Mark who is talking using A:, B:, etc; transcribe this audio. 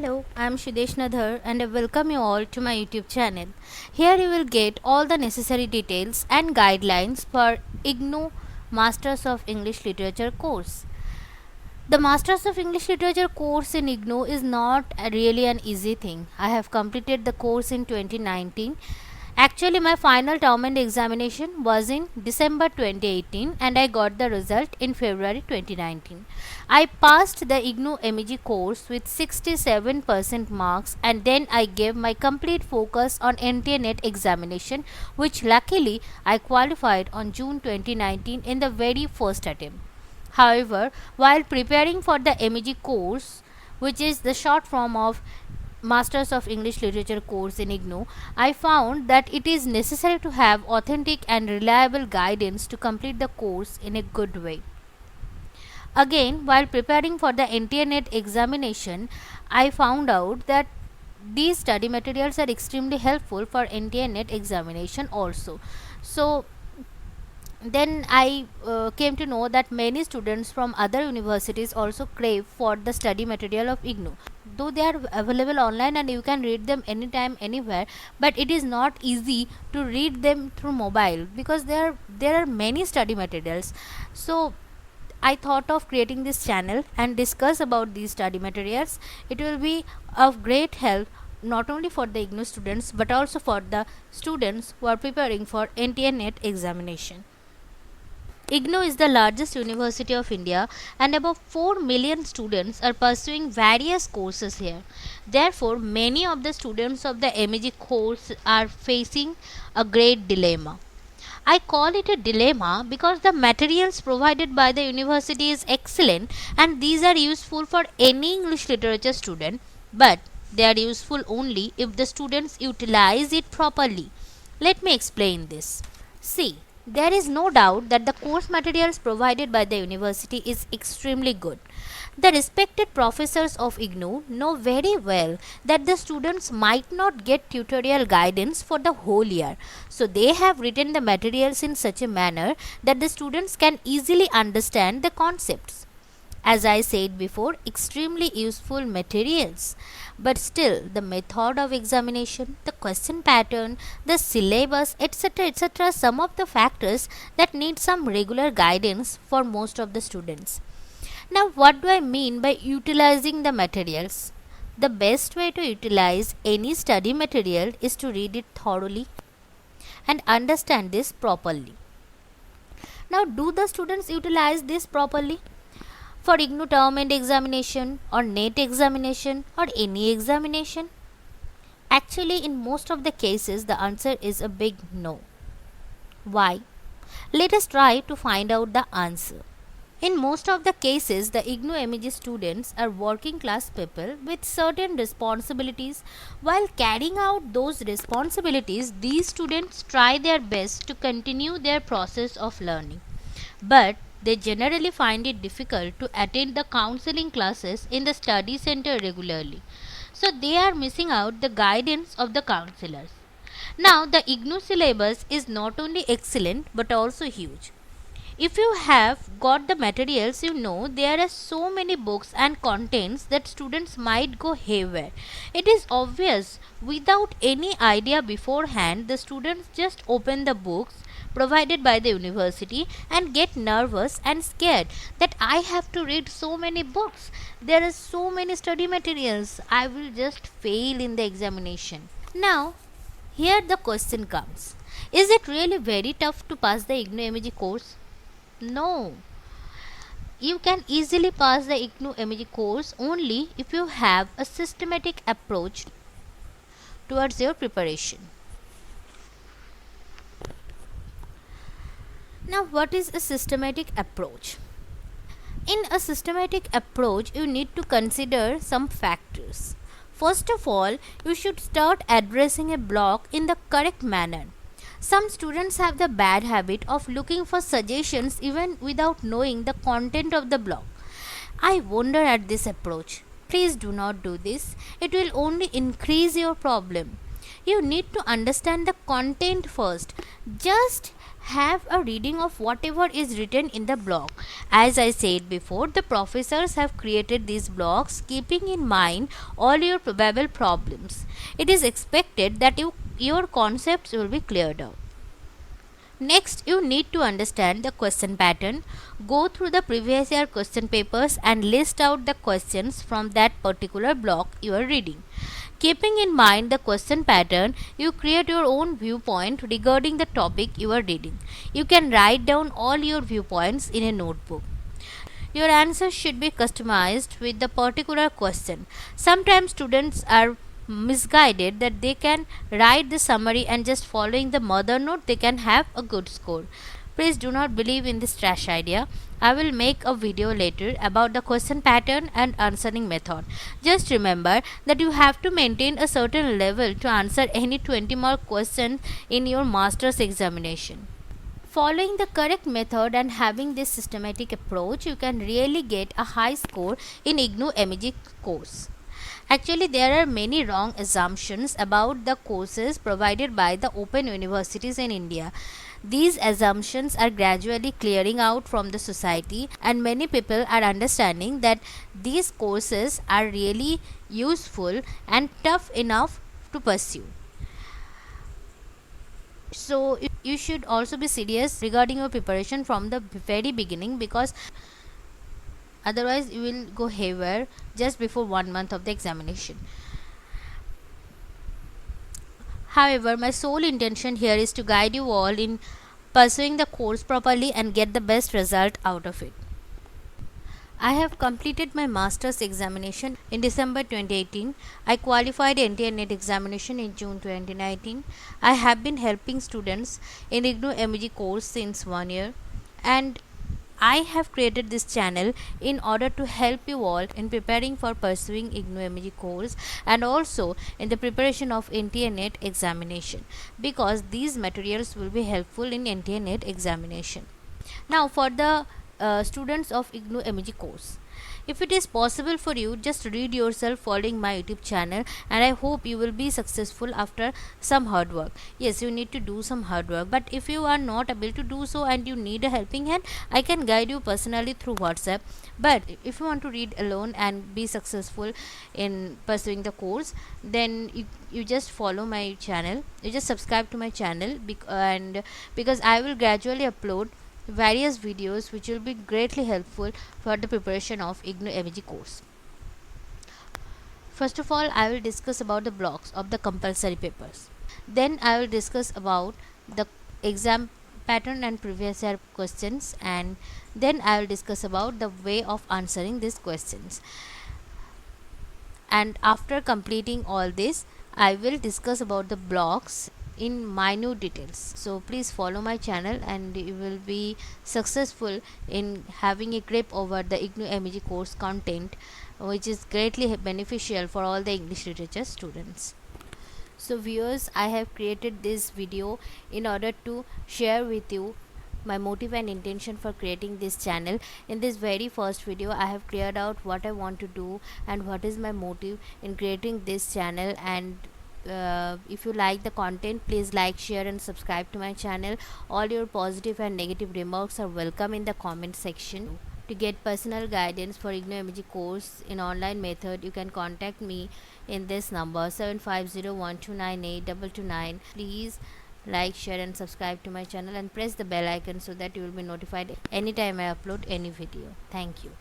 A: Hello, I am Shidesh Nadhar and I welcome you all to my YouTube channel. Here you will get all the necessary details and guidelines for IGNOU Masters of English Literature course. The Masters of English Literature course in IGNOU is not really an easy thing. I have completed the course in 2019. Actually, my final term and examination was in December 2018 and I got the result in February 2019. I passed the IGNOU MEG course with 67% marks and then I gave my complete focus on NTA NET examination, which luckily I qualified on June 2019 in the very first attempt. However, while preparing for the MEG course, which is the short form of Masters of English Literature course in IGNOU, I found that it is necessary to have authentic and reliable guidance to complete the course in a good way. Again, while preparing for the NTA NET examination, I found out that these study materials are extremely helpful for NTA NET examination also. So, then I came to know that many students from other universities also crave for the study material of IGNOU. Though they are available online and you can read them anytime, anywhere, but it is not easy to read them through mobile because there are many study materials. So I thought of creating this channel and discuss about these study materials. It will be of great help not only for the IGNOU students but also for the students who are preparing for NTA NET examination. IGNOU is the largest university of India and about 4 million students are pursuing various courses here. Therefore, many of the students of the MEG course are facing a great dilemma. I call it a dilemma because the materials provided by the university is excellent and these are useful for any English literature student, but they are useful only if the students utilize it properly. Let me explain this. See, there is no doubt that the course materials provided by the university is extremely good. The respected professors of IGNOU know very well that the students might not get tutorial guidance for the whole year. So they have written the materials in such a manner that the students can easily understand the concepts. As I said before, extremely useful materials. But still, the method of examination, the question pattern, the syllabus, etc., some of the factors that need some regular guidance for most of the students. Now, what do I mean by utilizing the materials? The best way to utilize any study material is to read it thoroughly and understand this properly. Now, do the students utilize this properly? For IGNOU term end examination or NET examination or any examination? Actually, in most of the cases, the answer is a big no. Why? Let us try to find out the answer. In most of the cases, the IGNOU MEG students are working class people with certain responsibilities. While carrying out those responsibilities, these students try their best to continue their process of learning. But they generally find it difficult to attend the counseling classes in the study center regularly. So they are missing out the guidance of the counselors. Now the IGNOU syllabus is not only excellent but also huge. If you have got the materials, you know there are so many books and contents that students might go haywire. It is obvious without any idea beforehand, the students just open the books provided by the university and get nervous and scared that I have to read so many books. There are so many study materials. I will just fail in the examination. Now, here the question comes. Is it really very tough to pass the IGNOU MEG course? No. You can easily pass the IGNOU MEG course only if you have a systematic approach towards your preparation. Now, what is a systematic approach? In a systematic approach, you need to consider some factors. First of all, you should start addressing a block in the correct manner. Some students have the bad habit of looking for suggestions even without knowing the content of the block. I wonder at this approach. Please do not do this. It will only increase your problem. You need to understand the content first. Just have a reading of whatever is written in the blog. As I said before, the professors have created these blogs keeping in mind all your probable problems. It is expected that your concepts will be cleared out. Next, you need to understand the question pattern. Go through the previous year question papers and list out the questions from that particular block you are reading. Keeping in mind the question pattern, you create your own viewpoint regarding the topic you are reading. You can write down all your viewpoints in a notebook. Your answers should be customized with the particular question. Sometimes students are misguided that they can write the summary and just following the mother note they can have a good score. Please do not believe in this trash idea. I will make a video later about the question pattern and answering method. Just remember that you have to maintain a certain level to answer any 20-mark question in your master's examination. Following the correct method and having this systematic approach, you can really get a high score in IGNOU MEG course. Actually, there are many wrong assumptions about the courses provided by the open universities in India. These assumptions are gradually clearing out from the society, and many people are understanding that these courses are really useful and tough enough to pursue. So you should also be serious regarding your preparation from the very beginning, because otherwise you will go haywire just before 1 month of the examination. However, my sole intention here is to guide you all in pursuing the course properly and get the best result out of it. I have completed my master's examination in December 2018. I qualified NTA NET examination in June 2019. I have been helping students in IGNOU MEG course since 1 year, and I have created this channel in order to help you all in preparing for pursuing IGNOU MEG course and also in the preparation of NTA NET examination, because these materials will be helpful in NTA NET examination. Now for the students of IGNOU MEG course, if it is possible for you, just read yourself following my YouTube channel, and I hope you will be successful after some hard work. Yes, you need to do some hard work, but if you are not able to do so and you need a helping hand, I can guide you personally through WhatsApp. But if you want to read alone and be successful in pursuing the course, then you just follow my channel, you just subscribe to my channel, and because I will gradually upload various videos which will be greatly helpful for the preparation of IGNOU MEG course. First of all, I will discuss about the blocks of the compulsory papers. Then I will discuss about the exam pattern and previous year questions, and then I will discuss about the way of answering these questions. And after completing all this, I will discuss about the blocks in minute details. So please follow my channel and you will be successful in having a grip over the IGNOU MEG course content, which is greatly beneficial for all the English literature students. So viewers, I have created this video in order to share with you my motive and intention for creating this channel. In this very first video, I have cleared out what I want to do and what is my motive in creating this channel. And if you like the content, please like, share and subscribe to my channel. All your positive and negative remarks are welcome in the comment section. To get personal guidance for IGNOU MEG course in online method, you can contact me in this number 7501298229. Please like, share and subscribe to my channel and press the bell icon so that you will be notified anytime I upload any video. Thank you.